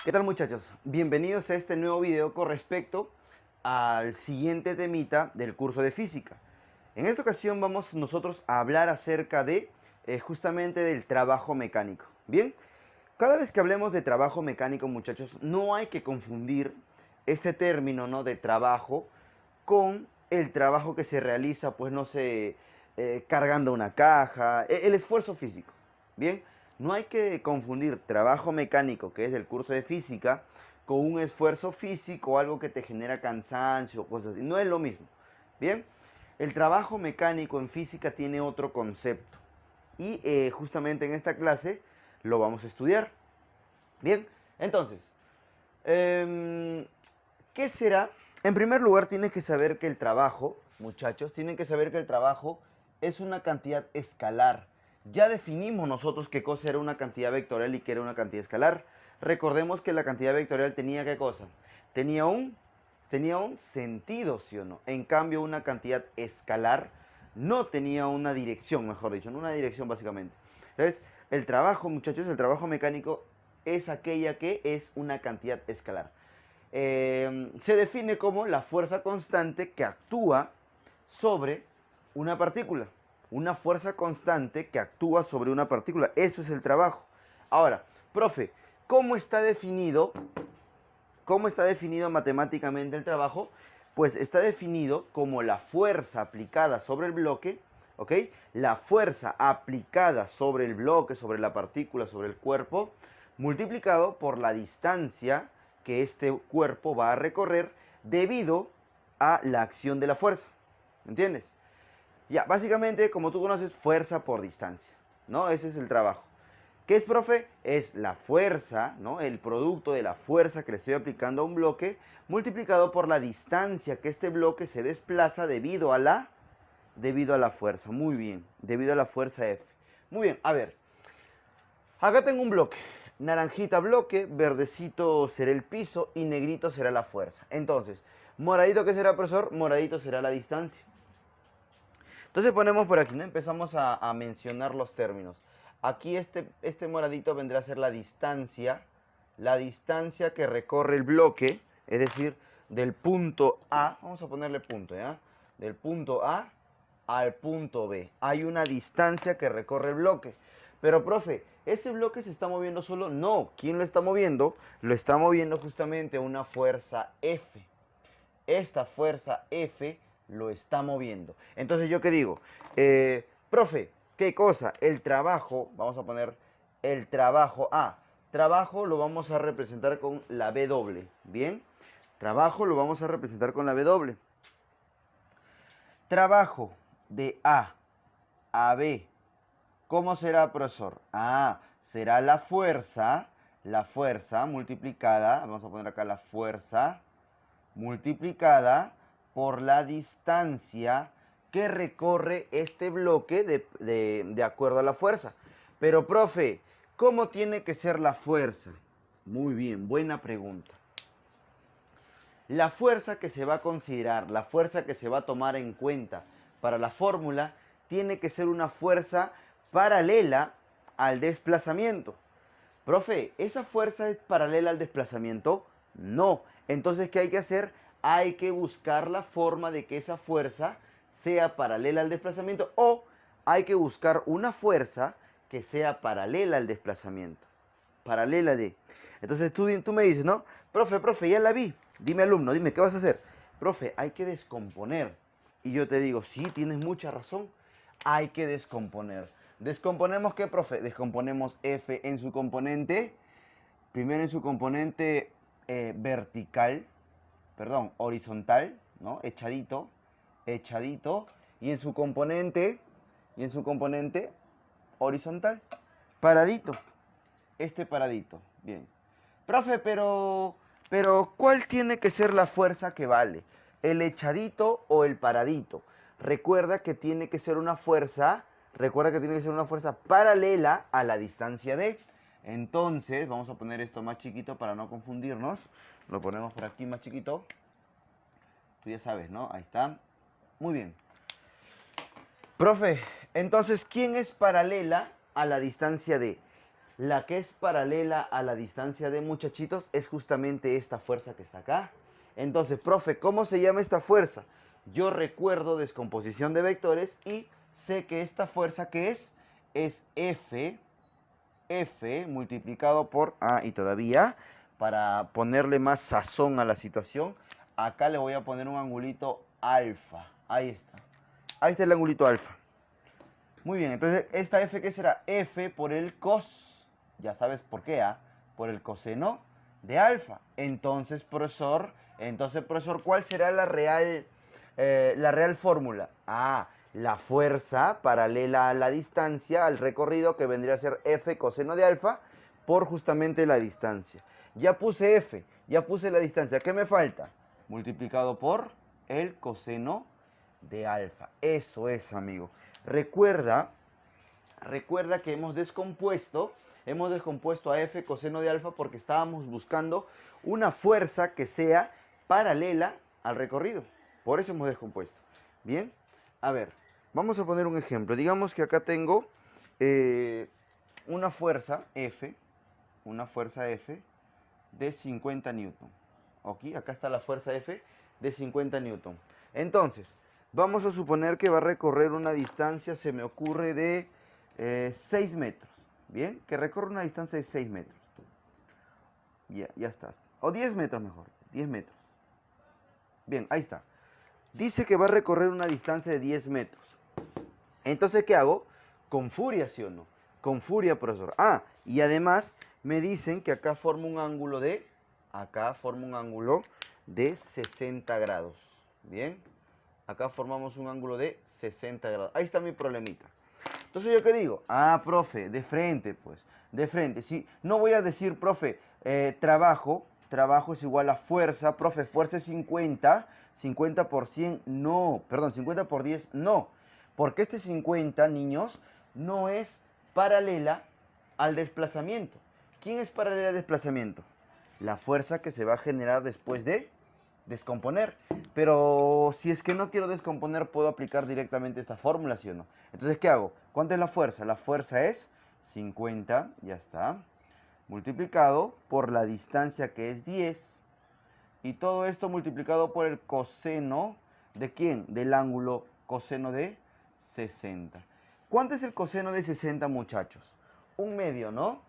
¿Qué tal, muchachos? Bienvenidos a este nuevo video con respecto al siguiente temita del curso de física. En esta ocasión vamos nosotros a hablar acerca de justamente del trabajo mecánico. Bien, cada vez que hablemos de trabajo mecánico, muchachos, no hay que confundir este término, ¿no?, de trabajo con el trabajo que se realiza, pues no sé, cargando una caja, el esfuerzo físico. Bien, no hay que confundir trabajo mecánico, que es del curso de física, con un esfuerzo físico, algo que te genera cansancio, cosas así. No es lo mismo. Bien, el trabajo mecánico en física tiene otro concepto. Y justamente en esta clase lo vamos a estudiar. Bien, entonces, ¿qué será? En primer lugar, tienes que saber que el trabajo, muchachos, tienen que saber que el trabajo es una cantidad escalar. Ya definimos nosotros qué cosa era una cantidad vectorial y qué era una cantidad escalar. Recordemos que la cantidad vectorial tenía qué cosa? Tenía un sentido, ¿sí o no? En cambio, una cantidad escalar no tenía una dirección, mejor dicho, no una dirección básicamente. Entonces, el trabajo, muchachos, el trabajo mecánico es aquella que es una cantidad escalar. Se define como la fuerza constante que actúa sobre una partícula. Una fuerza constante que actúa sobre una partícula. Eso es el trabajo. Ahora, profe, ¿cómo está definido? ¿Cómo está definido matemáticamente el trabajo? Pues está definido como la fuerza aplicada sobre el bloque, ¿ok? La fuerza aplicada sobre el bloque, sobre la partícula, sobre el cuerpo, multiplicado por la distancia que este cuerpo va a recorrer debido a la acción de la fuerza. ¿Entiendes? Ya, básicamente, como tú conoces, fuerza por distancia, ¿no? Ese es el trabajo. ¿Qué es, profe? Es la fuerza, ¿no? El producto de la fuerza que le estoy aplicando a un bloque multiplicado por la distancia que este bloque se desplaza debido a la fuerza. Muy bien, debido a la fuerza F. Muy bien, a ver. Acá tengo un bloque. Naranjita bloque, verdecito será el piso y negrito será la fuerza. Entonces, moradito, ¿qué será, profesor? Moradito será la distancia. Entonces ponemos por aquí, ¿no? Empezamos a mencionar los términos. Aquí este moradito vendrá a ser la distancia que recorre el bloque, es decir, del punto A, vamos a ponerle punto, ¿ya? Del punto A al punto B. Hay una distancia que recorre el bloque. Pero, profe, ¿ese bloque se está moviendo solo? No. ¿Quién lo está moviendo? Lo está moviendo justamente una fuerza F. Esta fuerza F lo está moviendo. Entonces, ¿yo qué digo? Profe, ¿qué cosa? El trabajo, vamos a poner el trabajo A. Trabajo lo vamos a representar con la W. ¿Bien? Trabajo lo vamos a representar con la W. Trabajo de A B. ¿Cómo será, profesor? Será la fuerza multiplicada, vamos a poner acá la fuerza, multiplicada por la distancia que recorre este bloque de acuerdo a la fuerza. Pero, profe, ¿cómo tiene que ser la fuerza? Muy bien, buena pregunta. La fuerza que se va a considerar, la fuerza que se va a tomar en cuenta para la fórmula, tiene que ser una fuerza paralela al desplazamiento. Profe, ¿esa fuerza es paralela al desplazamiento? No. Entonces, ¿qué hay que hacer? Hay que buscar la forma de que esa fuerza sea paralela al desplazamiento o hay que buscar una fuerza que sea paralela al desplazamiento. Paralela de. Entonces tú me dices, ¿no? Profe, ya la vi. Dime, alumno, dime, ¿qué vas a hacer? Profe, hay que descomponer. Y yo te digo, sí, tienes mucha razón. Hay que descomponer. ¿Descomponemos qué, profe? Descomponemos F en su componente. Primero en su componente vertical, perdón, horizontal, ¿no? Echadito. Y en su componente horizontal. Paradito. Paradito. Bien. Profe, pero ¿cuál tiene que ser la fuerza que vale? ¿El echadito o el paradito? Recuerda que tiene que ser una fuerza paralela a la distancia D. Entonces, vamos a poner esto más chiquito para no confundirnos. Lo ponemos por aquí más chiquito. Tú ya sabes, ¿no? Ahí está. Muy bien. Profe, entonces, ¿quién es paralela a la distancia D? La que es paralela a la distancia de muchachitos es justamente esta fuerza que está acá. Entonces, profe, ¿cómo se llama esta fuerza? Yo recuerdo descomposición de vectores y sé que esta fuerza que es F multiplicado por y todavía, para ponerle más sazón a la situación, acá le voy a poner un angulito alfa. Ahí está. Ahí está el angulito alfa. Muy bien, entonces, ¿esta F qué será? F por el cos. Ya sabes por qué, por el coseno de alfa. Entonces, profesor, ¿cuál será la real fórmula? La fuerza paralela a la distancia, al recorrido, que vendría a ser F coseno de alfa, por justamente la distancia. Ya puse F, ya puse la distancia. ¿Qué me falta? Multiplicado por el coseno de alfa. Eso es, amigo. Recuerda que hemos descompuesto a F coseno de alfa porque estábamos buscando una fuerza que sea paralela al recorrido. Por eso hemos descompuesto. Bien, a ver, vamos a poner un ejemplo. Digamos que acá tengo una fuerza F de 50 newton. ¿Ok? Acá está la fuerza F de 50 newton. Entonces, vamos a suponer que va a recorrer una distancia, se me ocurre, de 6 metros. Bien, que recorre una distancia de 6 metros. Ya está. O 10 metros mejor, 10 metros. Bien, ahí está. Dice que va a recorrer una distancia de 10 metros. Entonces, ¿qué hago? Con furia, ¿sí o no? Con furia, profesor. Y además me dicen que acá forma un ángulo de 60 grados. Bien, acá formamos un ángulo de 60 grados. Ahí está mi problemita. Entonces, ¿yo qué digo? Profe, de frente, pues. De frente. Sí, no voy a decir, profe, trabajo es igual a fuerza. Profe, fuerza es 50. 50 por 100, no. Perdón, 50 por 10, no. Porque este 50, niños, no es paralela al desplazamiento. ¿Quién es paralela al desplazamiento? La fuerza que se va a generar después de descomponer. Pero si es que no quiero descomponer, puedo aplicar directamente esta fórmula, ¿sí o no? Entonces, ¿qué hago? ¿Cuánto es la fuerza? La fuerza es 50, ya está, multiplicado por la distancia, que es 10. Y todo esto multiplicado por el coseno, ¿de quién? Del ángulo coseno de 60. ¿Cuánto es el coseno de 60, muchachos? Un medio, ¿no?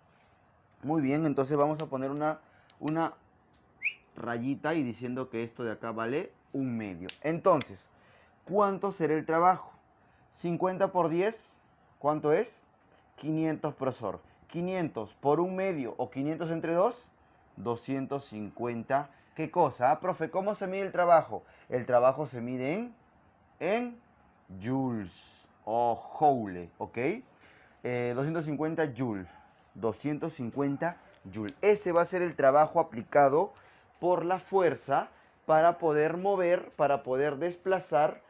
Muy bien, entonces vamos a poner una rayita y diciendo que esto de acá vale un medio. Entonces, ¿cuánto será el trabajo? 50 por 10, ¿cuánto es? 500, profesor. 500 por un medio o 500 entre 2, 250. ¿Qué cosa? Profe, ¿cómo se mide el trabajo? El trabajo se mide en joules o joule, ¿ok? 250 joules. 250 joules. Ese va a ser el trabajo aplicado por la fuerza para poder mover, para poder desplazar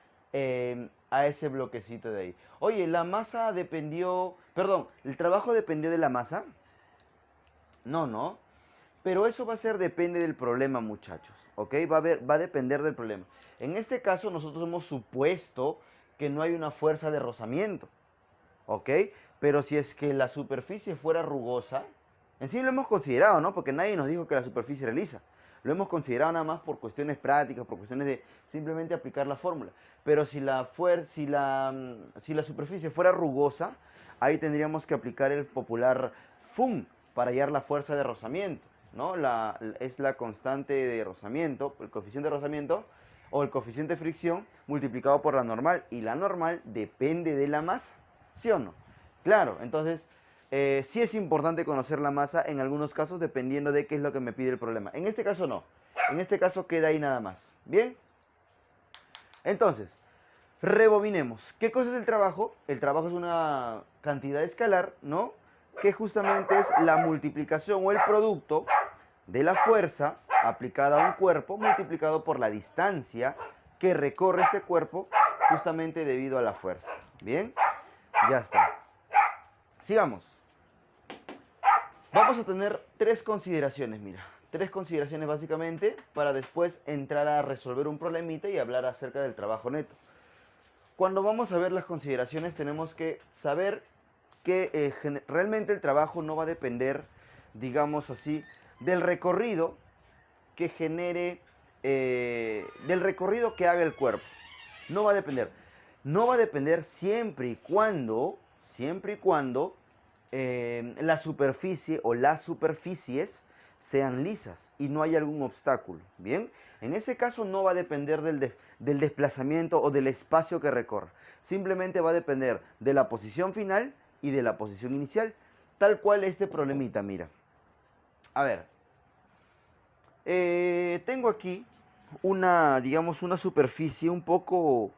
a ese bloquecito de ahí. Oye, la masa dependió... Perdón, ¿el trabajo dependió de la masa? No. Pero eso depende del problema, muchachos. ¿Ok? Va a depender del problema. En este caso, nosotros hemos supuesto que no hay una fuerza de rozamiento. ¿Ok? Pero si es que la superficie fuera rugosa, en sí lo hemos considerado, ¿no? Porque nadie nos dijo que la superficie era lisa. Lo hemos considerado nada más por cuestiones prácticas, por cuestiones de simplemente aplicar la fórmula. Pero si la superficie fuera rugosa, ahí tendríamos que aplicar el popular FUN para hallar la fuerza de rozamiento, ¿no? Es la constante de rozamiento, el coeficiente de rozamiento o el coeficiente de fricción multiplicado por la normal. Y la normal depende de la masa, ¿sí o no? Claro, entonces sí es importante conocer la masa en algunos casos dependiendo de qué es lo que me pide el problema. En este caso no. En este caso queda ahí nada más. ¿Bien? Entonces, rebobinemos. ¿Qué cosa es el trabajo? El trabajo es una cantidad escalar, ¿no? Que justamente es la multiplicación o el producto de la fuerza aplicada a un cuerpo multiplicado por la distancia que recorre este cuerpo justamente debido a la fuerza. ¿Bien? Ya está. Sigamos. Vamos a tener 3 consideraciones, mira. 3 consideraciones básicamente para después entrar a resolver un problemita y hablar acerca del trabajo neto. Cuando vamos a ver las consideraciones tenemos que saber que realmente el trabajo no va a depender, digamos así, del recorrido que genere, del recorrido que haga el cuerpo. No va a depender. No va a depender siempre y cuando la superficie o las superficies sean lisas y no hay algún obstáculo. Bien, en ese caso no va a depender del desplazamiento o del espacio que recorra. Simplemente va a depender de la posición final y de la posición inicial. Tal cual este problemita, mira. A ver, tengo aquí digamos, una superficie un poco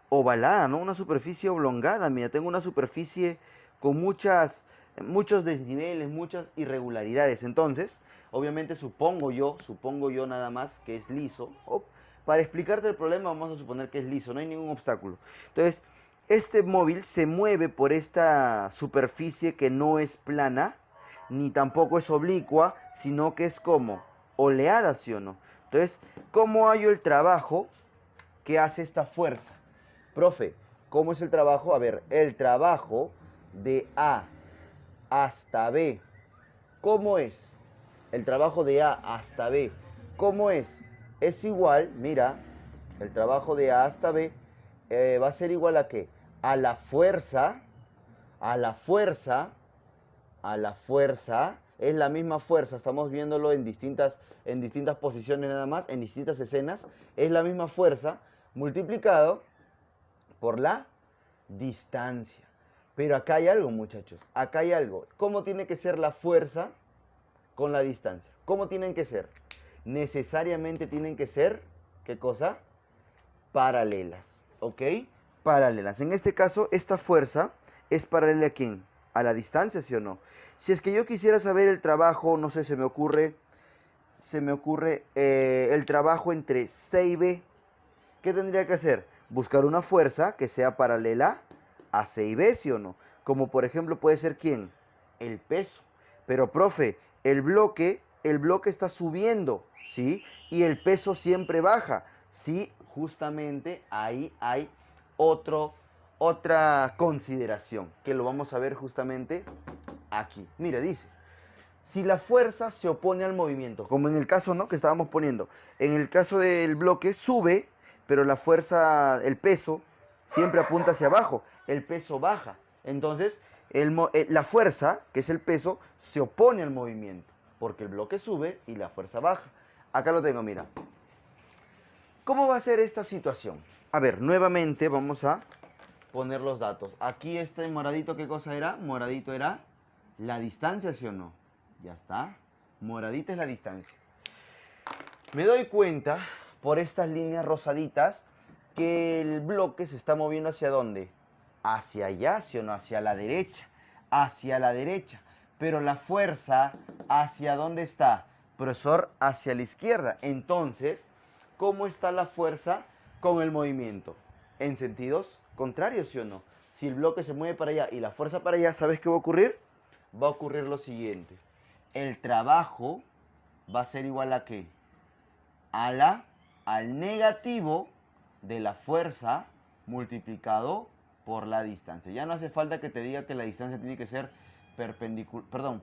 ovalada, ¿no? Una superficie oblongada. Mira, tengo una superficie con muchos desniveles, muchas irregularidades. Entonces, obviamente supongo yo nada más que es liso. Para explicarte el problema vamos a suponer que es liso, no hay ningún obstáculo. Entonces, este móvil se mueve por esta superficie que no es plana, ni tampoco es oblicua, sino que es como oleada, ¿sí o no? Entonces, ¿cómo hallo el trabajo que hace esta fuerza? Profe, ¿cómo es el trabajo? A ver, el trabajo de A hasta B. ¿Cómo es? El trabajo de A hasta B. ¿Cómo es? Es igual, mira, el trabajo de A hasta B va a ser igual a ¿qué? A la fuerza, es la misma fuerza, estamos viéndolo en distintas posiciones nada más, en distintas escenas, es la misma fuerza multiplicado por la distancia. Pero acá hay algo, muchachos, acá hay algo. ¿Cómo tiene que ser la fuerza con la distancia? ¿Cómo tienen que ser? Necesariamente tienen que ser, ¿qué cosa? Paralelas, ¿ok? Paralelas. En este caso, esta fuerza es paralela a ¿quién? A la distancia, ¿sí o no? Si es que yo quisiera saber el trabajo, no sé, se me ocurre el trabajo entre C y B. ¿Qué tendría que hacer? Buscar una fuerza que sea paralela a C y B, ¿sí o no? Como por ejemplo puede ser ¿quién? El peso. Pero profe, el bloque está subiendo, ¿sí? Y el peso siempre baja. Sí, justamente ahí hay otra consideración, que lo vamos a ver justamente aquí. Mira, dice, si la fuerza se opone al movimiento, como en el caso, ¿no?, que estábamos poniendo, en el caso del bloque sube, pero la fuerza, el peso, siempre apunta hacia abajo, el peso baja. Entonces, la fuerza, que es el peso, se opone al movimiento, porque el bloque sube y la fuerza baja. Acá lo tengo, mira. ¿Cómo va a ser esta situación? A ver, nuevamente vamos a poner los datos. Aquí este moradito, ¿qué cosa era? Moradito era la distancia, ¿sí o no? Ya está. Moradita es la distancia. Me doy cuenta, por estas líneas rosaditas, que el bloque se está moviendo ¿hacia dónde? Hacia allá, ¿sí o no? Hacia la derecha. Hacia la derecha. Pero la fuerza, ¿hacia dónde está? Profesor, hacia la izquierda. Entonces, ¿cómo está la fuerza con el movimiento? En sentidos contrarios, ¿sí o no? Si el bloque se mueve para allá y la fuerza para allá, ¿sabes qué va a ocurrir? Va a ocurrir lo siguiente. El trabajo va a ser igual a ¿qué? Al negativo de la fuerza multiplicado por la distancia. Ya no hace falta que te diga que la distancia tiene que ser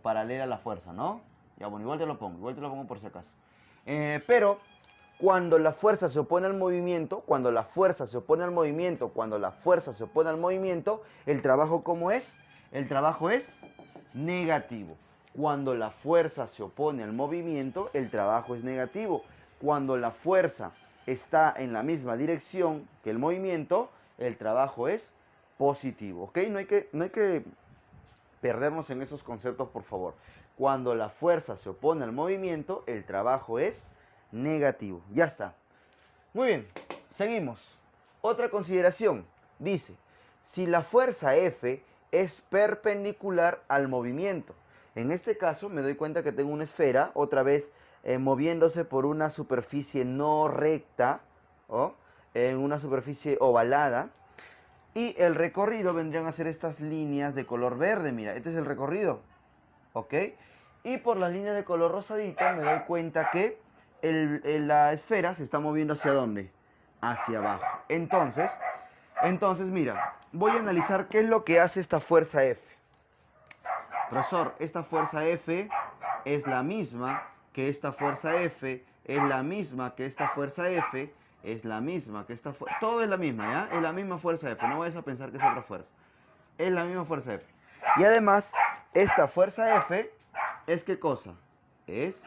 paralela a la fuerza, ¿no? Ya, bueno, igual te lo pongo por si acaso. Pero cuando la fuerza se opone al movimiento, el trabajo ¿cómo es? El trabajo es negativo. Cuando la fuerza se opone al movimiento, el trabajo es negativo. Cuando la fuerza está en la misma dirección que el movimiento, el trabajo es positivo, ¿ok? No hay que perdernos en esos conceptos, por favor. Cuando la fuerza se opone al movimiento, el trabajo es negativo. Ya está. Muy bien, seguimos. Otra consideración. Dice, si la fuerza F es perpendicular al movimiento. En este caso me doy cuenta que tengo una esfera, otra vez moviéndose por una superficie no recta, ¿o? En una superficie ovalada. Y el recorrido vendrían a ser estas líneas de color verde. Mira, este es el recorrido. ¿Ok? Y por las líneas de color rosadito me doy cuenta que la esfera se está moviendo ¿hacia dónde? Hacia abajo. Entonces, mira, voy a analizar qué es lo que hace esta fuerza F. Profesor, esta fuerza F es la misma que esta fuerza F, es la misma que esta fuerza F, es la misma que esta fuerza... Todo es la misma, ¿ya? Es la misma fuerza F, no vayas a pensar que es otra fuerza. Es la misma fuerza F. Y además, esta fuerza F es ¿qué cosa? Es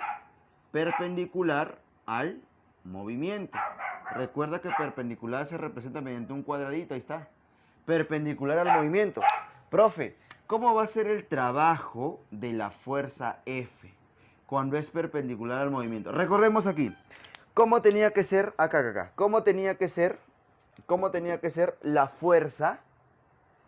perpendicular al movimiento. Recuerda que perpendicular se representa mediante un cuadradito, ahí está. Perpendicular al movimiento. Profe, ¿cómo va a ser el trabajo de la fuerza F cuando es perpendicular al movimiento? Recordemos aquí, ¿cómo tenía que ser, acá, cómo tenía que ser la fuerza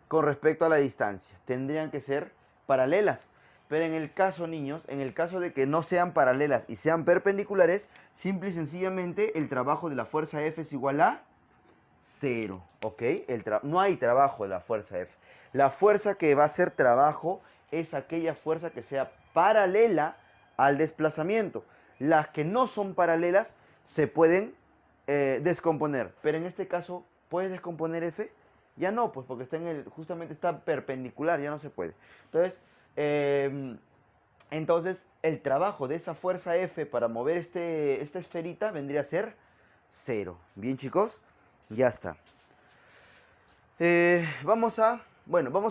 con respecto a la distancia? Tendrían que ser paralelas. Pero en el caso, niños, en el caso de que no sean paralelas y sean perpendiculares, simple y sencillamente el trabajo de la fuerza F es igual a 0, ¿ok? No hay trabajo de la fuerza F. La fuerza que va a hacer trabajo es aquella fuerza que sea paralela al desplazamiento. Las que no son paralelas se pueden descomponer. Pero en este caso, ¿puedes descomponer F? Ya no, pues porque justamente está perpendicular, ya no se puede. Entonces, el trabajo de esa fuerza F para mover esta esferita vendría a ser 0. Bien, chicos, ya está. Vamos a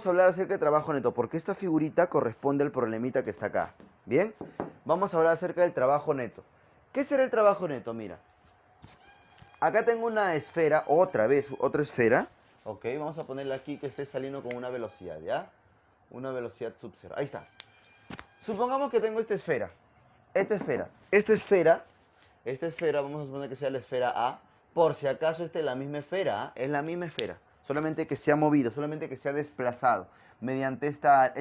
hablar acerca de trabajo neto, porque esta figurita corresponde al problemita que está acá. Bien, vamos a hablar acerca del trabajo neto. ¿Qué será el trabajo neto? Mira, acá tengo una esfera, otra esfera. Ok, vamos a ponerla aquí que esté saliendo con una velocidad, ¿ya? Una velocidad sub 0. Ahí está. Supongamos que tengo esta esfera, vamos a suponer que sea la esfera A. Por si acaso esta es la misma esfera, ¿ah? Es la misma esfera, solamente que se ha movido, solamente que se ha desplazado mediante esta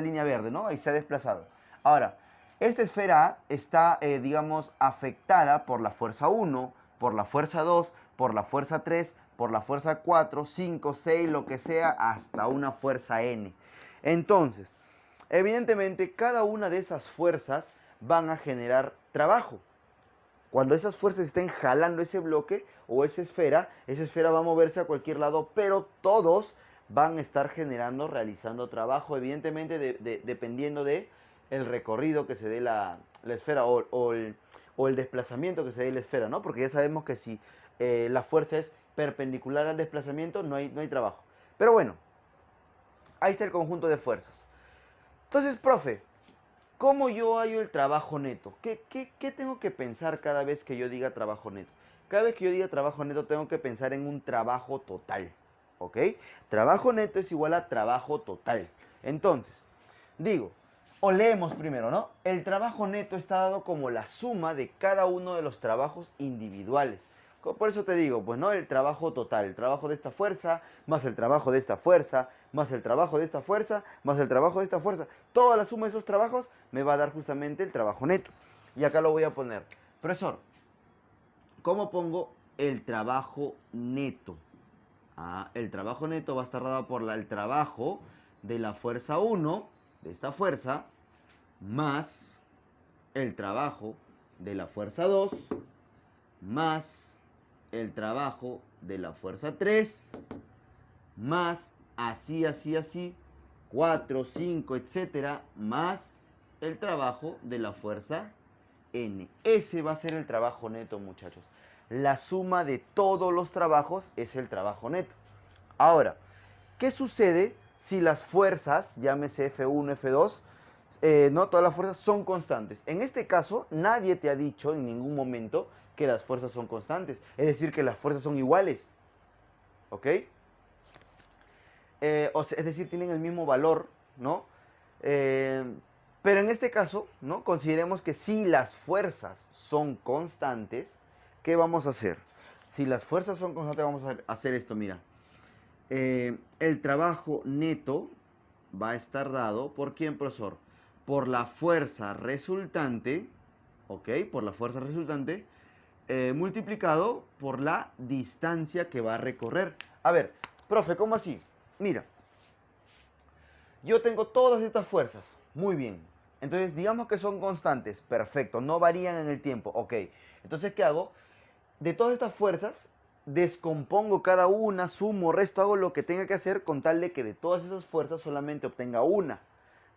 línea verde, ¿no? Ahí se ha desplazado. Ahora, esta esfera A está, digamos, afectada por la fuerza 1, por la fuerza 2, por la fuerza 3, por la fuerza 4, 5, 6, lo que sea, hasta una fuerza N. Entonces, evidentemente, cada una de esas fuerzas van a generar trabajo. Cuando esas fuerzas estén jalando ese bloque o esa esfera va a moverse a cualquier lado, pero todos van a estar realizando trabajo, evidentemente dependiendo de el recorrido que se dé la esfera o el desplazamiento que se dé la esfera, ¿no? Porque ya sabemos que si la fuerza es perpendicular al desplazamiento, no hay trabajo. Pero bueno, ahí está el conjunto de fuerzas. Entonces, profe, ¿cómo yo hallo el trabajo neto? ¿Qué tengo que pensar cada vez que yo diga trabajo neto? Cada vez que yo diga trabajo neto tengo que pensar en un trabajo total, ¿ok? Trabajo neto es igual a trabajo total. Entonces, o leemos primero, ¿no? El trabajo neto está dado como la suma de cada uno de los trabajos individuales. Por eso te digo, pues no, el trabajo total, el trabajo de esta fuerza, más el trabajo de esta fuerza, más el trabajo de esta fuerza, más el trabajo de esta fuerza. Toda la suma de esos trabajos me va a dar justamente el trabajo neto. Y acá lo voy a poner. Profesor, ¿cómo pongo el trabajo neto? El trabajo neto va a estar dado por el trabajo de la fuerza 1, de esta fuerza, más el trabajo de la fuerza 2, más el trabajo de la fuerza 3, más así, 4, 5, etcétera, más el trabajo de la fuerza N. Ese va a ser el trabajo neto, muchachos. La suma de todos los trabajos es el trabajo neto. Ahora, ¿qué sucede si las fuerzas, llámese F1, F2, no todas las fuerzas son constantes? En este caso, nadie te ha dicho en ningún momento que las fuerzas son constantes. Es decir, que las fuerzas son iguales. ¿Ok? Es decir, tienen el mismo valor, ¿no? Pero en este caso, ¿no? Consideremos que si las fuerzas son constantes, ¿qué vamos a hacer? Si las fuerzas son constantes, vamos a hacer esto, mira. El trabajo neto va a estar dado, ¿por quién, profesor? Por la fuerza resultante, ¿ok? Por la fuerza resultante, multiplicado por la distancia que va a recorrer. A ver, profe, ¿cómo así? Mira, yo tengo todas estas fuerzas, muy bien. Entonces, digamos que son constantes, perfecto, no varían en el tiempo, ok. Entonces, ¿qué hago? De todas estas fuerzas, descompongo cada una, sumo, resto, hago lo que tenga que hacer con tal de que de todas esas fuerzas solamente obtenga una.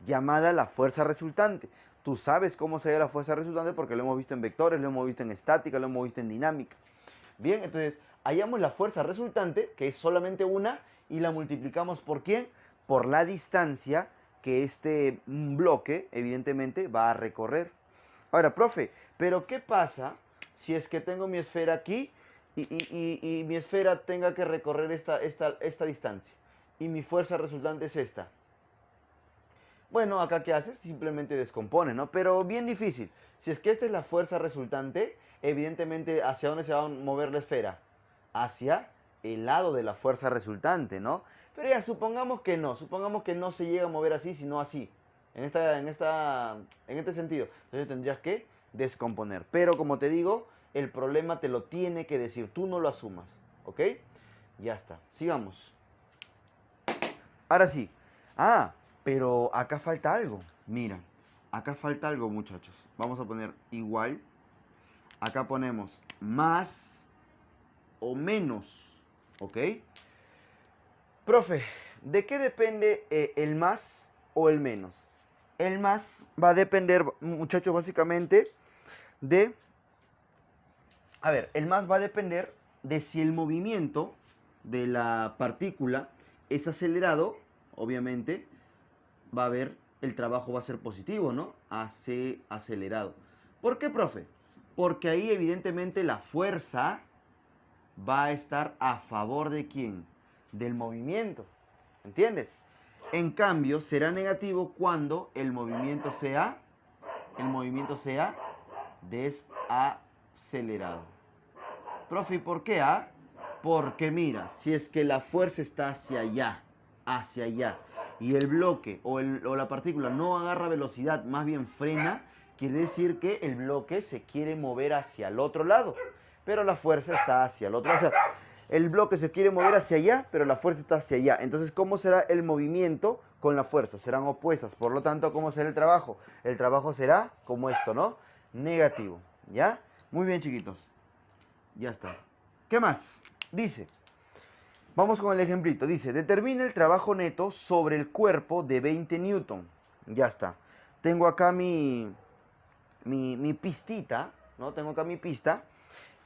llamada la fuerza resultante. Tú sabes cómo se ve la fuerza resultante porque lo hemos visto en vectores, lo hemos visto en estática, lo hemos visto en dinámica. Bien, entonces hallamos la fuerza resultante, que es solamente una, y la multiplicamos ¿por quién? Por la distancia que este bloque, evidentemente, va a recorrer. Ahora, profe, ¿pero qué pasa si es que tengo mi esfera aquí y mi esfera tenga que recorrer esta distancia? Y mi fuerza resultante es esta. Bueno, acá ¿qué haces? Simplemente descompone, ¿no? Pero bien difícil. Si es que esta es la fuerza resultante, evidentemente, ¿hacia dónde se va a mover la esfera? Hacia el lado de la fuerza resultante, ¿no? Pero ya, supongamos que no se llega a mover así, sino así. En este sentido. Entonces tendrías que descomponer. Pero como te digo, el problema te lo tiene que decir, tú no lo asumas, ¿ok? Ya está, sigamos. Ahora sí. Ah, pero acá falta algo. Mira, acá falta algo, muchachos. Vamos a poner igual. Acá ponemos más o menos. ¿Ok? Profe, ¿de qué depende el más o el menos? El más va a depender, muchachos, básicamente de... A ver, el más va a depender de si el movimiento de la partícula es acelerado, obviamente, va a haber, el trabajo va a ser positivo, ¿no? Acelerado. ¿Por qué, profe? Porque ahí evidentemente la fuerza va a estar a favor de quién? Del movimiento. ¿Entiendes? En cambio, será negativo cuando el movimiento sea desacelerado. Profe, ¿y por qué? Porque mira, si es que la fuerza está hacia allá, y el bloque o la partícula no agarra velocidad, más bien frena, quiere decir que el bloque se quiere mover hacia el otro lado, pero la fuerza está hacia el otro lado. O sea, el bloque se quiere mover hacia allá, pero la fuerza está hacia allá. Entonces, ¿cómo será el movimiento con la fuerza? Serán opuestas. Por lo tanto, ¿cómo será el trabajo? El trabajo será como esto, ¿no? Negativo. ¿Ya? Muy bien, chiquitos. Ya está. ¿Qué más? Dice, vamos con el ejemplito. Dice, determina el trabajo neto sobre el cuerpo de 20 newton. Ya está. Tengo acá mi pistita, ¿no? Tengo acá mi pista.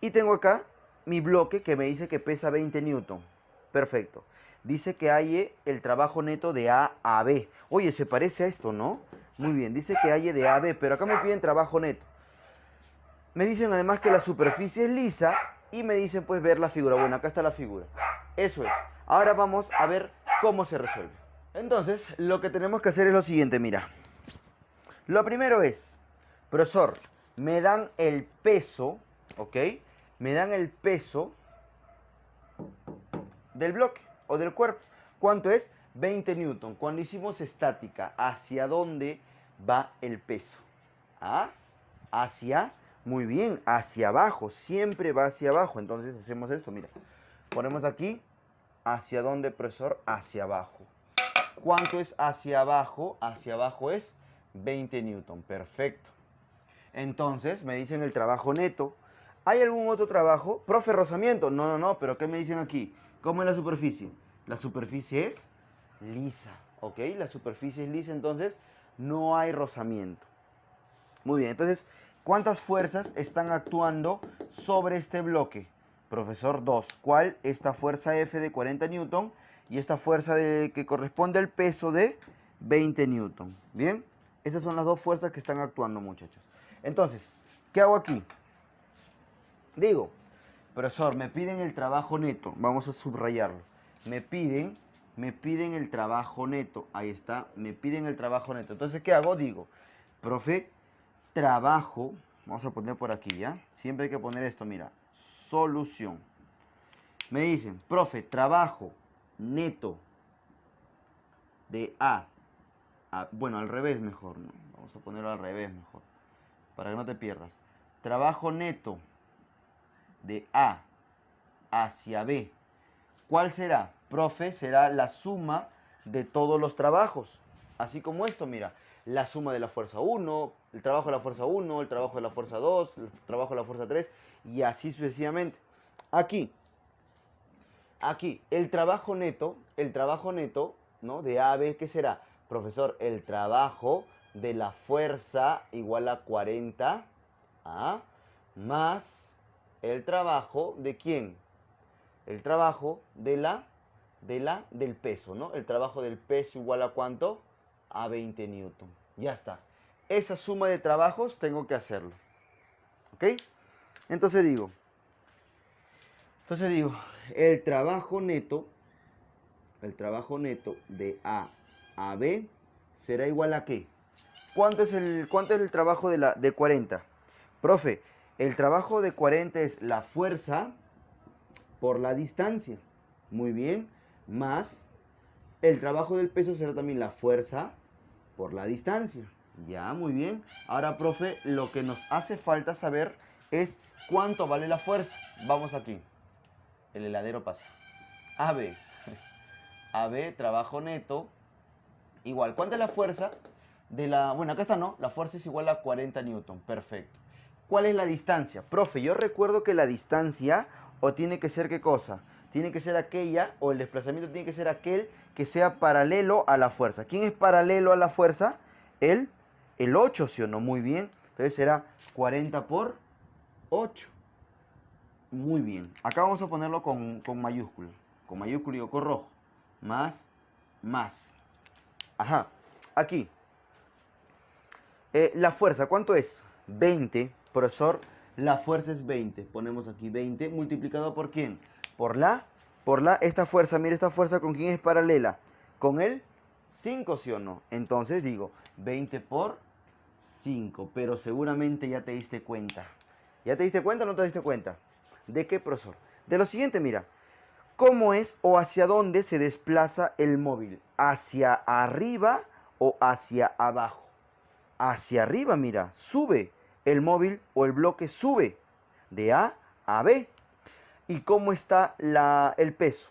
Y tengo acá mi bloque que me dice que pesa 20 newton. Perfecto. Dice que hay el trabajo neto de A a B. Oye, se parece a esto, ¿no? Muy bien, dice que hay de A a B, pero acá me piden trabajo neto. Me dicen además que la superficie es lisa y me dicen pues ver la figura. Bueno, acá está la figura. Eso es. Ahora vamos a ver cómo se resuelve. Entonces, lo que tenemos que hacer es lo siguiente, mira. Lo primero es, profesor, me dan el peso, ¿ok? Me dan el peso del bloque o del cuerpo. ¿Cuánto es? 20 newton. Cuando hicimos estática, ¿hacia dónde va el peso? Hacia, muy bien, hacia abajo. Siempre va hacia abajo. Entonces hacemos esto, mira. Ponemos aquí, ¿hacia dónde, profesor? Hacia abajo. ¿Cuánto es hacia abajo? Hacia abajo es 20 newton. Perfecto. Entonces me dicen el trabajo neto. ¿Hay algún otro trabajo? Profe, rozamiento. No, pero ¿qué me dicen aquí? ¿Cómo es la superficie? La superficie es lisa, ¿ok? La superficie es lisa, entonces no hay rozamiento. Muy bien, entonces, ¿cuántas fuerzas están actuando sobre este bloque? Profesor, 2. ¿Cuál? Esta fuerza F de 40 newton y esta fuerza que corresponde al peso de 20 newton. ¿Bien? Esas son las dos fuerzas que están actuando, muchachos. Entonces, ¿qué hago aquí? Digo, profesor, me piden el trabajo neto. Vamos a subrayarlo. Me piden el trabajo neto. Ahí está, me piden el trabajo neto. Entonces, ¿qué hago? Digo, profe, trabajo, vamos a poner por aquí, ¿ya? Siempre hay que poner esto, mira, solución. Me dicen, profe, trabajo neto de bueno, al revés mejor, ¿no? Vamos a ponerlo al revés mejor, para que no te pierdas. Trabajo neto de A hacia B. ¿Cuál será? Profe, será la suma de todos los trabajos. Así como esto, mira. La suma de la fuerza 1, el trabajo de la fuerza 1, el trabajo de la fuerza 2, el trabajo de la fuerza 3 y así sucesivamente. Aquí, el trabajo neto, ¿no? De A a B, ¿qué será? Profesor, el trabajo de la fuerza igual a 40 más el trabajo de ¿quién? El trabajo del peso, ¿no? El trabajo del peso igual a ¿cuánto? A 20 newton. Ya está. Esa suma de trabajos tengo que hacerlo. ¿Ok? Entonces digo, el trabajo neto de A B será igual a ¿qué? ¿Cuánto es el trabajo de 40? Profe, el trabajo de 40 es la fuerza por la distancia. Muy bien. Más el trabajo del peso será también la fuerza por la distancia. Ya, muy bien. Ahora, profe, lo que nos hace falta saber es cuánto vale la fuerza. Vamos aquí. El heladero pasa. AB. AB, trabajo neto. Igual, ¿cuánta es la fuerza? Bueno, acá está, ¿no? La fuerza es igual a 40 newton. Perfecto. ¿Cuál es la distancia? Profe, yo recuerdo que la distancia, o tiene que ser ¿qué cosa? Tiene que ser aquella, o el desplazamiento tiene que ser aquel que sea paralelo a la fuerza. ¿Quién es paralelo a la fuerza? El 8, ¿sí o no? Muy bien. Entonces será 40 por 8. Muy bien. Acá vamos a ponerlo con mayúscula. Con mayúscula y con rojo. Más. Ajá. Aquí. La fuerza, ¿cuánto es? 20. Profesor, la fuerza es 20. Ponemos aquí 20 multiplicado por ¿quién? Esta fuerza. Mira, esta fuerza ¿con quién es paralela? Con el 5, ¿sí o no? Entonces digo 20 por 5. Pero seguramente ya te diste cuenta. ¿Ya te diste cuenta o no te diste cuenta? ¿De qué, profesor? De lo siguiente, mira. ¿Cómo es o hacia dónde se desplaza el móvil? ¿Hacia arriba o hacia abajo? Hacia arriba, mira, sube. El móvil o el bloque sube de A a B. ¿Y cómo está el peso?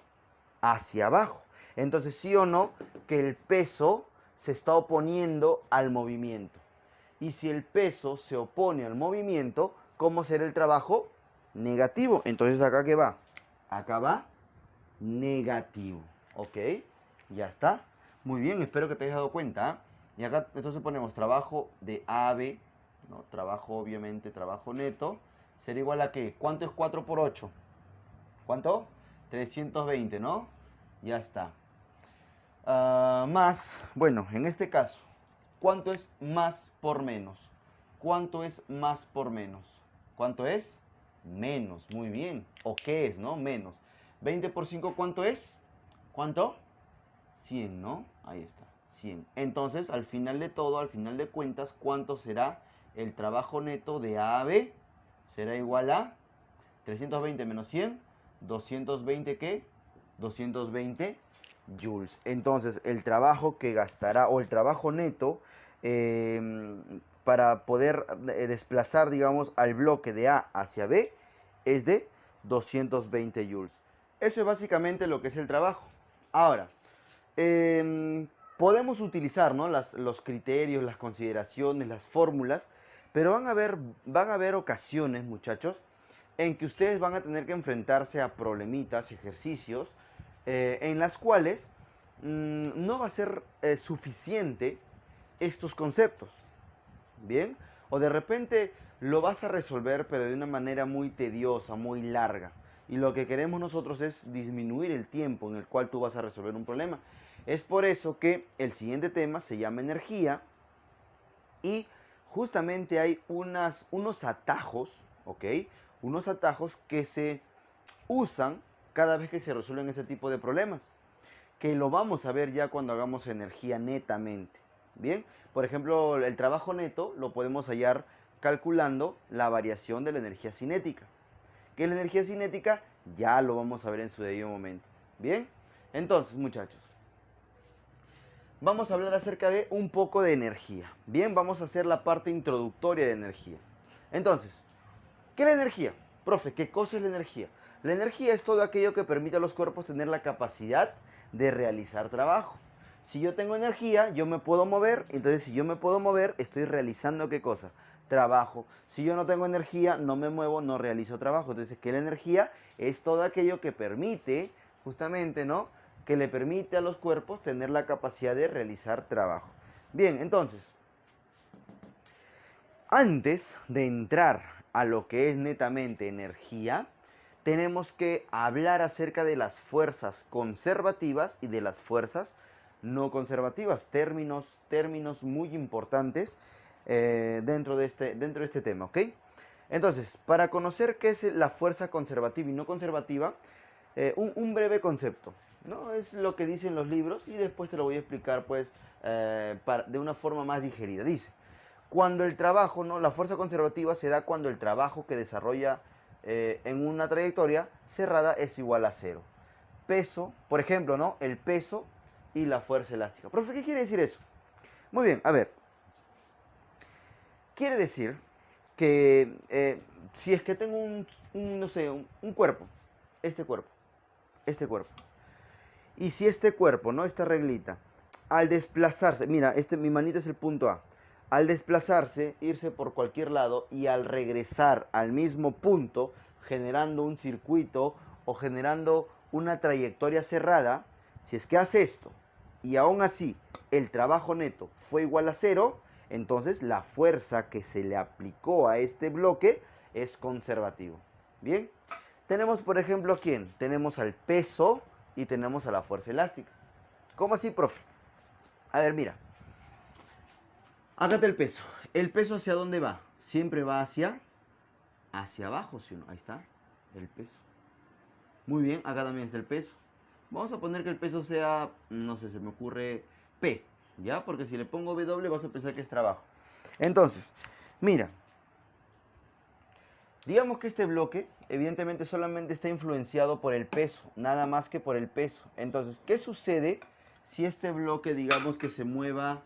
Hacia abajo. Entonces, sí o no, que el peso se está oponiendo al movimiento. Y si el peso se opone al movimiento, ¿cómo será el trabajo? Negativo. Entonces, ¿acá qué va? Acá va negativo. ¿Ok? Ya está. Muy bien, espero que te hayas dado cuenta. Y acá entonces ponemos trabajo de AB, ¿no? Trabajo, obviamente, trabajo neto. ¿Será igual a qué? ¿Cuánto es 4 por 8? ¿Cuánto? 320, ¿no? Ya está. Más, bueno, en este caso, ¿cuánto es más por menos? ¿Cuánto es más por menos? ¿Cuánto es? Menos, muy bien. ¿O qué es, no? Menos. 20 por 5, ¿cuánto es? ¿Cuánto? 100, ¿no? Ahí está, 100. Entonces, al final de todo, al final de cuentas, ¿cuánto será el trabajo neto de A a B? Será igual a 320 menos 100, 220, ¿qué? 220 joules. Entonces, el trabajo que gastará, o el trabajo neto, para poder desplazar, digamos, al bloque de A hacia B, es de 220 joules. Eso es básicamente lo que es el trabajo. Ahora, podemos utilizar, ¿no? Los criterios, las consideraciones, las fórmulas, pero van a haber ocasiones, muchachos, en que ustedes van a tener que enfrentarse a problemitas, ejercicios, en las cuales no va a ser suficiente estos conceptos, ¿bien? O de repente lo vas a resolver, pero de una manera muy tediosa, muy larga. Y lo que queremos nosotros es disminuir el tiempo en el cual tú vas a resolver un problema. Es por eso que el siguiente tema se llama energía y justamente hay unos atajos, ¿ok? Unos atajos que se usan cada vez que se resuelven este tipo de problemas, que lo vamos a ver ya cuando hagamos energía netamente. Bien, por ejemplo, el trabajo neto lo podemos hallar calculando la variación de la energía cinética. ¿Qué es la energía cinética? Ya lo vamos a ver en su debido momento. Bien, entonces, muchachos, vamos a hablar acerca de un poco de energía. Bien, vamos a hacer la parte introductoria de energía. Entonces, ¿qué es la energía? Profe, ¿qué cosa es la energía? La energía es todo aquello que permite a los cuerpos tener la capacidad de realizar trabajo. Si yo tengo energía, yo me puedo mover. Entonces, si yo me puedo mover, estoy realizando ¿qué cosa? Trabajo. Si yo no tengo energía, no me muevo, no realizo trabajo. Entonces, ¿qué es la energía? Es todo aquello que permite, justamente, ¿no? que le permite a los cuerpos tener la capacidad de realizar trabajo. Bien, entonces, antes de entrar a lo que es netamente energía, tenemos que hablar acerca de las fuerzas conservativas y de las fuerzas no conservativas. Términos muy importantes dentro de este tema, ¿ok? Entonces, para conocer qué es la fuerza conservativa y no conservativa, un breve concepto, ¿no? Es lo que dicen los libros y después te lo voy a explicar, pues, de una forma más digerida. Dice, cuando el trabajo, ¿no? La fuerza conservativa se da cuando el trabajo que desarrolla en una trayectoria cerrada es igual a cero. Peso, por ejemplo, ¿no? El peso y la fuerza elástica. Profe, ¿qué quiere decir eso? Muy bien, a ver. Quiere decir que si es que tengo no sé, un cuerpo, este cuerpo, y si este cuerpo, ¿no? Esta reglita, al desplazarse, mira, mi manito es el punto A, al desplazarse, irse por cualquier lado y al regresar al mismo punto, generando un circuito o generando una trayectoria cerrada, si es que hace esto y aún así el trabajo neto fue igual a cero, entonces la fuerza que se le aplicó a este bloque es conservativo. Bien, tenemos por ejemplo ¿a quién? Tenemos al peso y tenemos a la fuerza elástica. ¿Cómo así, profe? A ver, mira. Hágate el peso. ¿El peso hacia dónde va? Siempre va hacia abajo, ¿sí o no? Ahí está, el peso. Muy bien, acá también está el peso. Vamos a poner que el peso sea, no sé, se me ocurre P, ¿ya? Porque si le pongo W vas a pensar que es trabajo. Entonces, mira. Digamos que este bloque, evidentemente, solamente está influenciado por el peso, nada más que por el peso. Entonces, ¿qué sucede si este bloque, digamos que se mueva,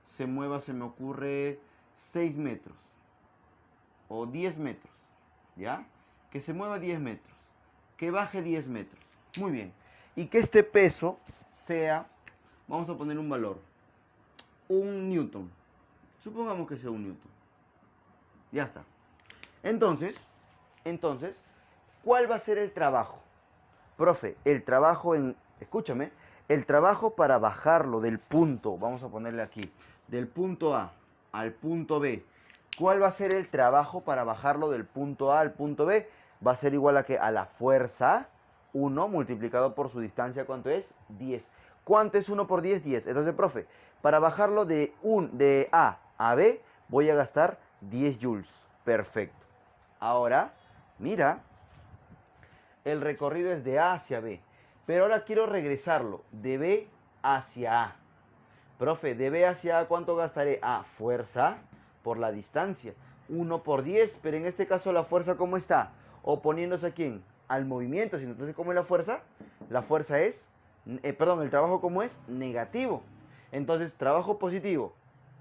se me ocurre 6 metros o 10 metros, ¿ya? Que se mueva 10 metros, que baje 10 metros. Muy bien. Y que este peso sea, vamos a poner un valor, 1 newton. Supongamos que sea 1 newton. Ya está. Entonces, ¿cuál va a ser el trabajo? Profe, escúchame, el trabajo para bajarlo del punto, vamos a ponerle aquí, del punto A al punto B. ¿Cuál va a ser el trabajo para bajarlo del punto A al punto B? Va a ser igual a que a la fuerza 1 multiplicado por su distancia, ¿cuánto es? 10. ¿Cuánto es 1 por 10? 10. Entonces, profe, para bajarlo de A a B voy a gastar 10 joules. Perfecto. Ahora, mira, el recorrido es de A hacia B. Pero ahora quiero regresarlo de B hacia A. Profe, de B hacia A, ¿cuánto gastaré? A, fuerza por la distancia. 1 por 10, pero en este caso la fuerza, ¿cómo está? Oponiéndose a quién? Al movimiento. Entonces, ¿cómo es la fuerza? La fuerza es, el trabajo, ¿cómo es? Negativo. Entonces, trabajo positivo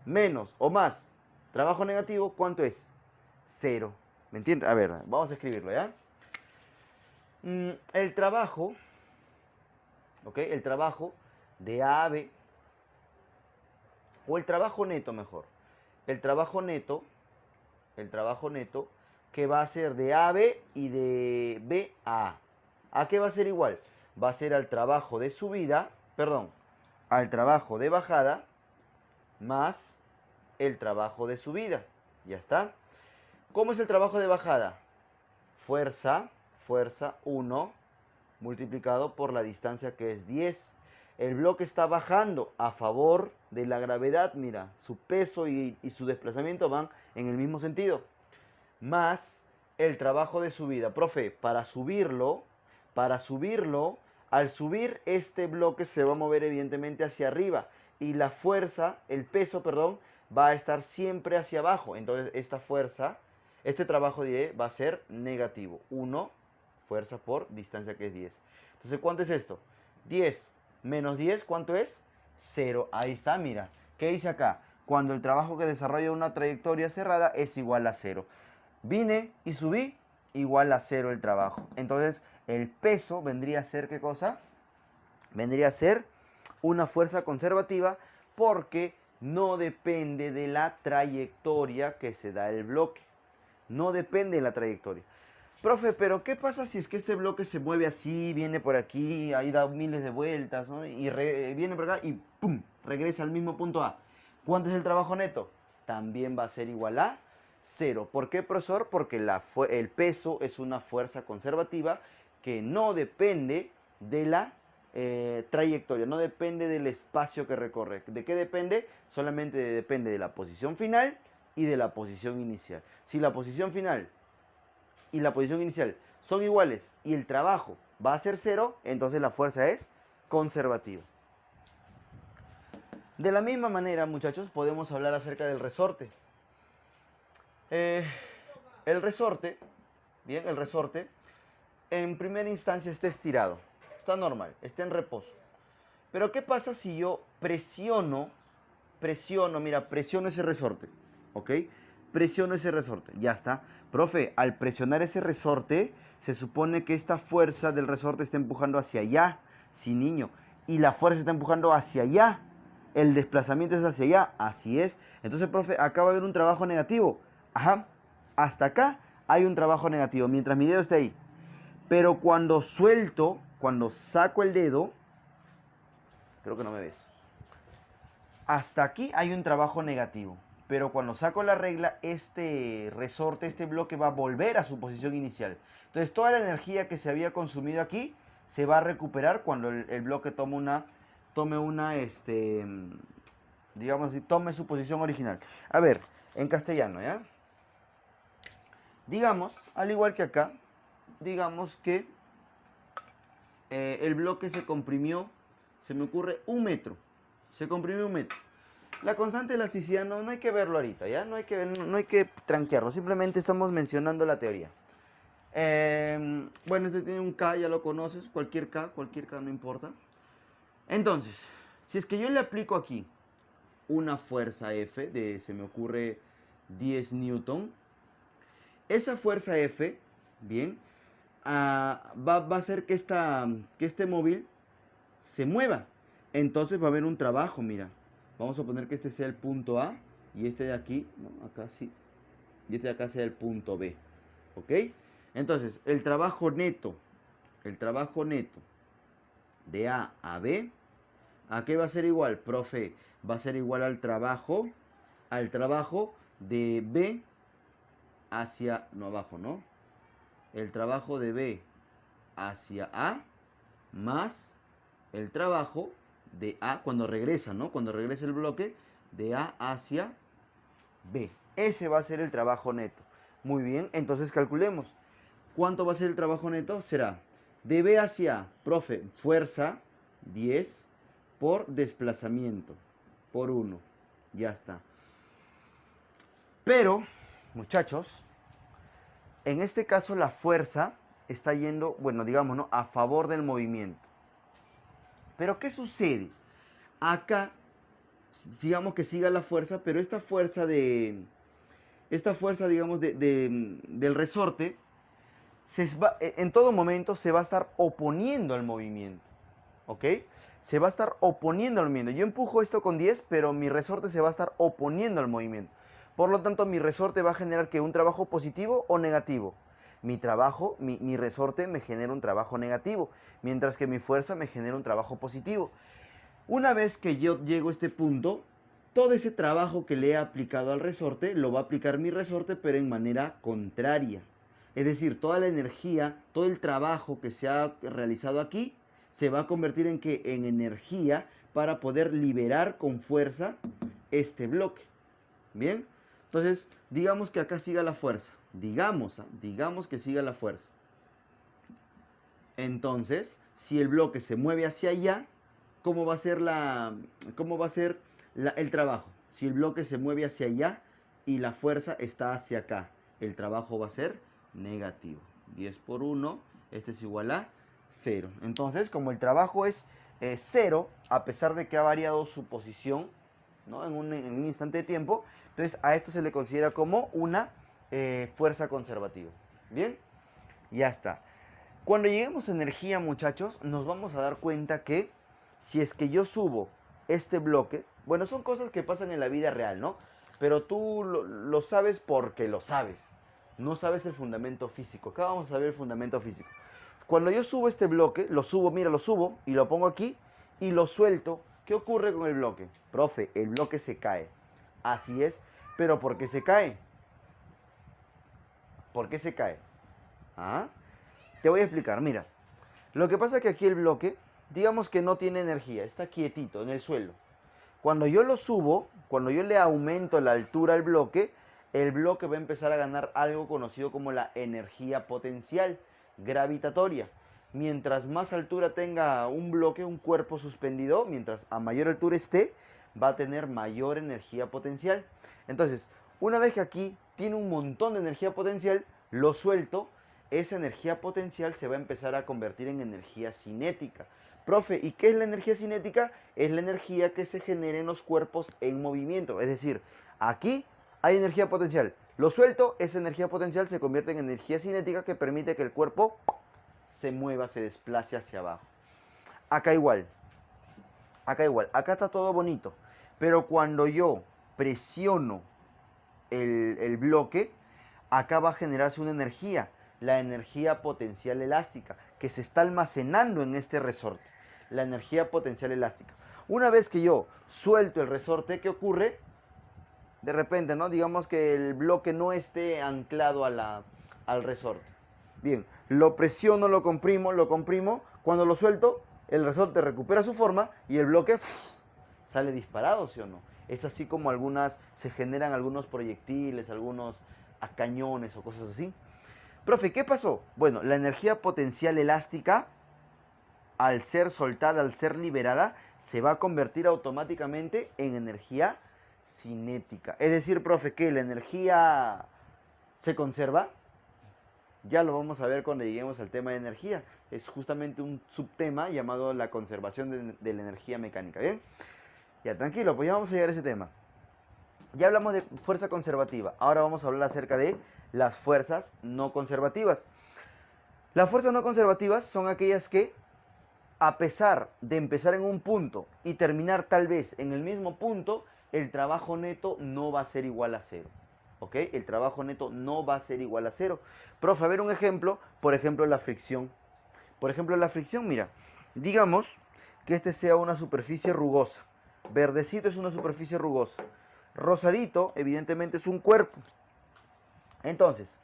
menos o más trabajo negativo, ¿cuánto es? 0. ¿Me entiendes? A ver, vamos a escribirlo, ¿ya? El trabajo, ¿ok? El trabajo de A a B, o el trabajo neto mejor. El trabajo neto, que va a ser de A a B y de B a A. ¿A qué va a ser igual? Va a ser al trabajo de subida, al trabajo de bajada, más el trabajo de subida. ¿Ya está? ¿Cómo es el trabajo de bajada? Fuerza 1 multiplicado por la distancia, que es 10. El bloque está bajando a favor de la gravedad, mira, su peso y su desplazamiento van en el mismo sentido. Más el trabajo de subida. Profe, para subirlo, al subir este bloque se va a mover evidentemente hacia arriba y la fuerza, el peso, va a estar siempre hacia abajo. Entonces esta fuerza, este trabajo va a ser negativo. 1 fuerza por distancia, que es 10. Entonces, ¿cuánto es esto? 10 menos 10, ¿cuánto es? 0. Ahí está, mira. ¿Qué dice acá? Cuando el trabajo que desarrolla una trayectoria cerrada es igual a 0. Vine y subí, igual a 0 el trabajo. Entonces, el peso vendría a ser, ¿qué cosa? Vendría a ser una fuerza conservativa porque no depende de la trayectoria que se da el bloque. No depende de la trayectoria. Profe, pero ¿qué pasa si es que este bloque se mueve así, viene por aquí, ahí da miles de vueltas, ¿no? Y viene por acá y ¡pum! Regresa al mismo punto A. ¿Cuánto es el trabajo neto? También va a ser igual a cero. ¿Por qué, profesor? Porque el peso es una fuerza conservativa que no depende de la trayectoria, no depende del espacio que recorre. ¿De qué depende? Solamente depende de la posición final y de la posición inicial. Si la posición final y la posición inicial son iguales y el trabajo va a ser cero, entonces la fuerza es conservativa. De la misma manera, muchachos, podemos hablar acerca del resorte. El resorte, bien, el resorte, en primera instancia está estirado, está normal, está en reposo. Pero ¿qué pasa si yo presiono ese resorte? ¿Ok? Presiono ese resorte, ya está. Profe, al presionar ese resorte, se supone que esta fuerza del resorte está empujando hacia allá, sí, niño. Y la fuerza está empujando hacia allá. El desplazamiento es hacia allá, así es. Entonces, profe, acá va a haber un trabajo negativo. Ajá, hasta acá hay un trabajo negativo, mientras mi dedo esté ahí. Pero cuando suelto, cuando saco el dedo, creo que no me ves. Hasta aquí hay un trabajo negativo. Pero cuando saco la regla, este resorte, este bloque va a volver a su posición inicial. Entonces toda la energía que se había consumido aquí se va a recuperar cuando el bloque digamos así, tome su posición original. A ver, en castellano, ¿ya? Digamos, al igual que acá, digamos que el bloque se comprimió, se me ocurre 1 metro. Se comprimió 1 metro. La constante de elasticidad no hay que verlo ahorita, ¿ya? No hay que tranquearlo, simplemente estamos mencionando la teoría. Bueno, este tiene un K, ya lo conoces, cualquier K no importa. Entonces, si es que yo le aplico aquí una fuerza F de, se me ocurre, 10 newton, esa fuerza F, bien, va a hacer que este móvil se mueva. Entonces va a haber un trabajo, mira. Vamos a poner que este sea el punto A y este de aquí, no, acá sí, y este de acá sea el punto B, ¿ok? Entonces, el trabajo neto de A a B, ¿a qué va a ser igual, profe? Va a ser igual al trabajo de B hacia, no abajo, ¿no? El trabajo de B hacia A más el trabajo de A cuando regresa, ¿no? Cuando regresa el bloque de A hacia B. Ese va a ser el trabajo neto. Muy bien, entonces calculemos. ¿Cuánto va a ser el trabajo neto? Será de B hacia A, profe, fuerza 10 por desplazamiento por 1. Ya está. Pero, muchachos, en este caso la fuerza está yendo, bueno, digamos, ¿no?, a favor del movimiento. Pero ¿qué sucede? Acá, digamos que siga la fuerza, pero esta fuerza, digamos, del resorte, en todo momento se va a estar oponiendo al movimiento. ¿Ok? Se va a estar oponiendo al movimiento. Yo empujo esto con 10, pero mi resorte se va a estar oponiendo al movimiento. Por lo tanto, mi resorte va a generar que un trabajo positivo o negativo. Mi resorte me genera un trabajo negativo, mientras que mi fuerza me genera un trabajo positivo. Una vez que yo llego a este punto, todo ese trabajo que le he aplicado al resorte, lo va a aplicar mi resorte, pero en manera contraria. Es decir, toda la energía, todo el trabajo que se ha realizado aquí, se va a convertir en energía para poder liberar con fuerza este bloque. ¿Bien? Entonces, digamos que acá siga la fuerza. Digamos que siga la fuerza. Entonces, si el bloque se mueve hacia allá, ¿cómo va a ser el trabajo? Si el bloque se mueve hacia allá y la fuerza está hacia acá, el trabajo va a ser negativo. 10 por 1, este es igual a 0. Entonces, como el trabajo es 0, a pesar de que ha variado su posición, ¿no?, en un instante de tiempo, entonces a esto se le considera como una fuerza conservativa. ¿Bien? Ya está. Cuando lleguemos a energía, muchachos, nos vamos a dar cuenta que si es que yo subo este bloque, bueno, son cosas que pasan en la vida real, ¿no? Pero tú lo sabes porque lo sabes. no sabes el fundamento físico. Acá vamos a ver el fundamento físico. Cuando yo subo este bloque, lo subo, mira, lo subo y lo pongo aquí y lo suelto. ¿Qué ocurre con el bloque? Profe, el bloque se cae. Así es, pero ¿por qué se cae? ¿Por qué se cae? ¿Ah? Te voy a explicar, mira. Lo que pasa es que aquí el bloque, digamos que no tiene energía, está quietito en el suelo. Cuando yo lo subo, cuando yo le aumento la altura al bloque, el bloque va a empezar a ganar algo conocido como la energía potencial gravitatoria. Mientras más altura tenga un bloque, un cuerpo suspendido, mientras a mayor altura esté, va a tener mayor energía potencial. Entonces, una vez que aquí tiene un montón de energía potencial, lo suelto, esa energía potencial se va a empezar a convertir en energía cinética. Profe, ¿y qué es la energía cinética? Es la energía que se genera en los cuerpos en movimiento. Es decir, aquí hay energía potencial. Lo suelto, esa energía potencial se convierte en energía cinética que permite que el cuerpo se mueva, se desplace hacia abajo. Acá igual. Acá igual. Acá está todo bonito. Pero cuando yo presiono el bloque, acá va a generarse una energía, la energía potencial elástica, que se está almacenando en este resorte. La energía potencial elástica. Una vez que yo suelto el resorte, ¿qué ocurre? De repente, ¿no? Digamos que el bloque no esté anclado al resorte. Bien, lo presiono, lo comprimo. Cuando lo suelto, el resorte recupera su forma y el bloque sale disparado, ¿sí o no? Es así como se generan algunos proyectiles, algunos cañones o cosas así. Profe, ¿qué pasó? Bueno, la energía potencial elástica, al ser soltada, al ser liberada, se va a convertir automáticamente en energía cinética. Es decir, profe, que la energía se conserva. Ya lo vamos a ver cuando lleguemos al tema de energía. Es justamente un subtema llamado la conservación de la energía mecánica. ¿Bien? Ya, tranquilo, pues ya vamos a llegar a ese tema. Ya hablamos de fuerza conservativa. Ahora vamos a hablar acerca de las fuerzas no conservativas. Las fuerzas no conservativas son aquellas que, a pesar de empezar en un punto y terminar tal vez en el mismo punto, el trabajo neto no va a ser igual a cero. ¿Ok? El trabajo neto no va a ser igual a cero. Profe, a ver un ejemplo. Por ejemplo, la fricción. Por ejemplo, la fricción, mira. Digamos que este sea una superficie rugosa. Verdecito es una superficie rugosa. Rosadito, evidentemente, es un cuerpo. Entonces,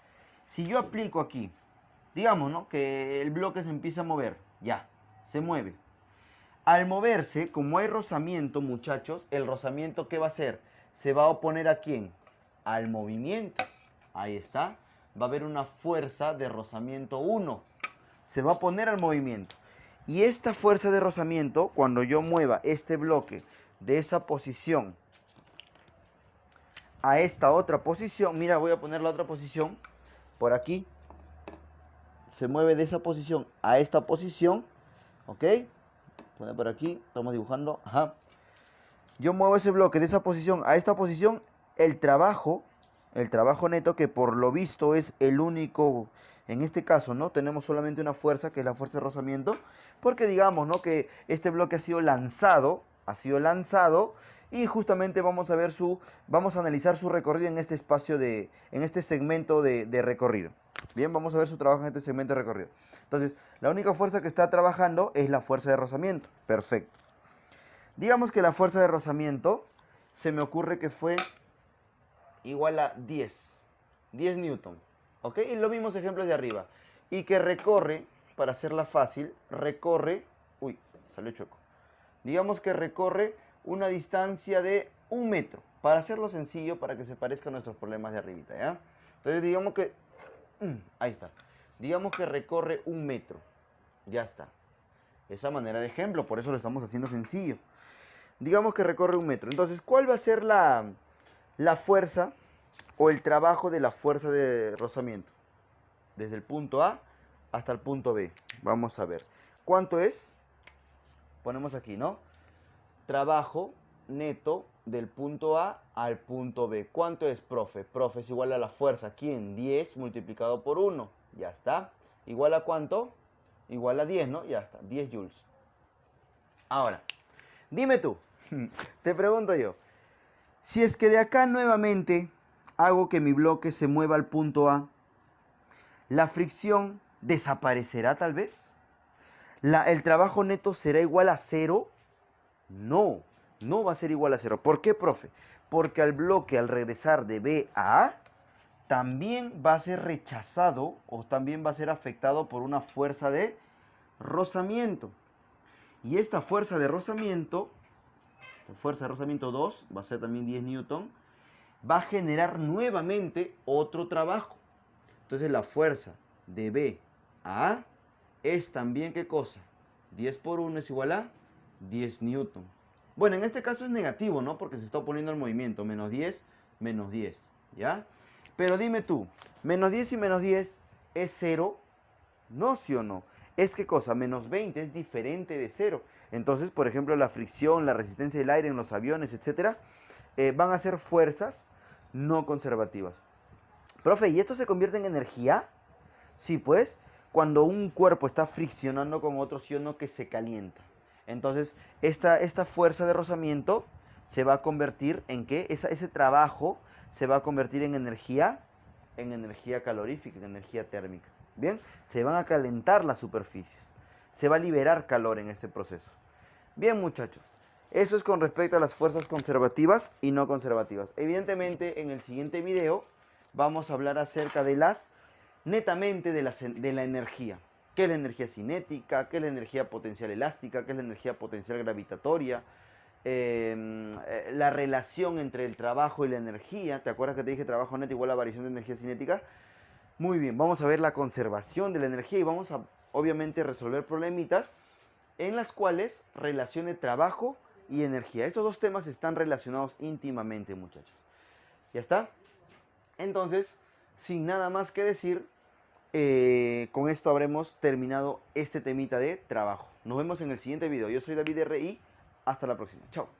si yo aplico aquí, digamos, ¿no? Que el bloque se empieza a mover. Ya, se mueve. Al moverse, como hay rozamiento, muchachos, el rozamiento, ¿qué va a hacer? Se va a oponer ¿a quién? Al movimiento. Ahí está. Va a haber una fuerza de rozamiento 1. Se va a oponer al movimiento. Y esta fuerza de rozamiento, cuando yo mueva este bloque de esa posición a esta otra posición, mira, voy a poner la otra posición por aquí. Se mueve de esa posición a esta posición. ¿Ok? Pone por aquí, estamos dibujando. Ajá. Yo muevo ese bloque de esa posición a esta posición. El trabajo neto, que por lo visto es el único, en este caso, ¿no? Tenemos solamente una fuerza, que es la fuerza de rozamiento, porque digamos, ¿no? Que este bloque ha sido lanzado, y justamente vamos a analizar su recorrido en este espacio en este segmento de recorrido. Bien, vamos a ver su trabajo en este segmento de recorrido. Entonces, la única fuerza que está trabajando es la fuerza de rozamiento. Perfecto. Digamos que la fuerza de rozamiento se me ocurre que fue igual a 10 newton. ¿Ok? Y los mismos ejemplos de arriba. Y que recorre, para hacerla fácil, uy, salió chueco. Digamos que recorre una distancia de 1 metro. Para hacerlo sencillo, para que se parezca a nuestros problemas de arribita, ¿ya? Entonces digamos que, ahí está. Digamos que recorre 1 metro. Ya está. Esa manera de ejemplo, por eso lo estamos haciendo sencillo. Digamos que recorre 1 metro. Entonces, ¿cuál va a ser la fuerza o el trabajo de la fuerza de rozamiento? Desde el punto A hasta el punto B. Vamos a ver. ¿Cuánto es? Ponemos aquí, ¿no? Trabajo neto del punto A al punto B. ¿Cuánto es, profe? Profe, es igual a la fuerza. ¿Quién? 10 multiplicado por 1. Ya está. ¿Igual a cuánto? Igual a 10, ¿no? Ya está. 10 joules. Ahora, dime tú. Te pregunto yo. Si es que de acá nuevamente hago que mi bloque se mueva al punto A, ¿La fricción desaparecerá tal vez? ¿El trabajo neto será igual a cero? No, no va a ser igual a cero. ¿Por qué, profe? Porque al bloque, al regresar de B a A, también va a ser rechazado o también va a ser afectado por una fuerza de rozamiento. Y esta fuerza de rozamiento 2, va a ser también 10 newton, va a generar nuevamente otro trabajo. Entonces la fuerza de B a A es también, ¿qué cosa? 10 por 1 es igual a 10 newton. Bueno, en este caso es negativo, ¿no? Porque se está oponiendo al movimiento. Menos 10, ¿ya? Pero dime tú, menos 10 y menos 10 es 0, ¿no? ¿Sí o no? Es qué cosa, menos 20 es diferente de 0. Entonces, por ejemplo, la fricción, la resistencia del aire en los aviones, etcétera, van a ser fuerzas no conservativas. Profe, ¿y esto se convierte en energía? Sí, pues, cuando un cuerpo está friccionando con otro, sí o no, que se calienta. Entonces, esta fuerza de rozamiento se va a convertir en ¿qué? Ese trabajo se va a convertir en energía calorífica, en energía térmica. ¿Bien? Se van a calentar las superficies. Se va a liberar calor en este proceso. Bien, muchachos. Eso es con respecto a las fuerzas conservativas y no conservativas. Evidentemente, en el siguiente video vamos a hablar acerca de netamente de la energía. ¿Qué es la energía cinética? ¿Qué es la energía potencial elástica? ¿Qué es la energía potencial gravitatoria? La relación entre el trabajo y la energía. ¿Te acuerdas que te dije trabajo neto igual a variación de energía cinética? Muy bien, vamos a ver la conservación de la energía y vamos a, obviamente, resolver problemitas en las cuales relacione trabajo y energía. Estos dos temas están relacionados íntimamente, muchachos. ¿Ya está? Entonces, sin nada más que decir, con esto habremos terminado este temita de trabajo. Nos vemos en el siguiente video. Yo soy David R.I. Hasta la próxima. Chao.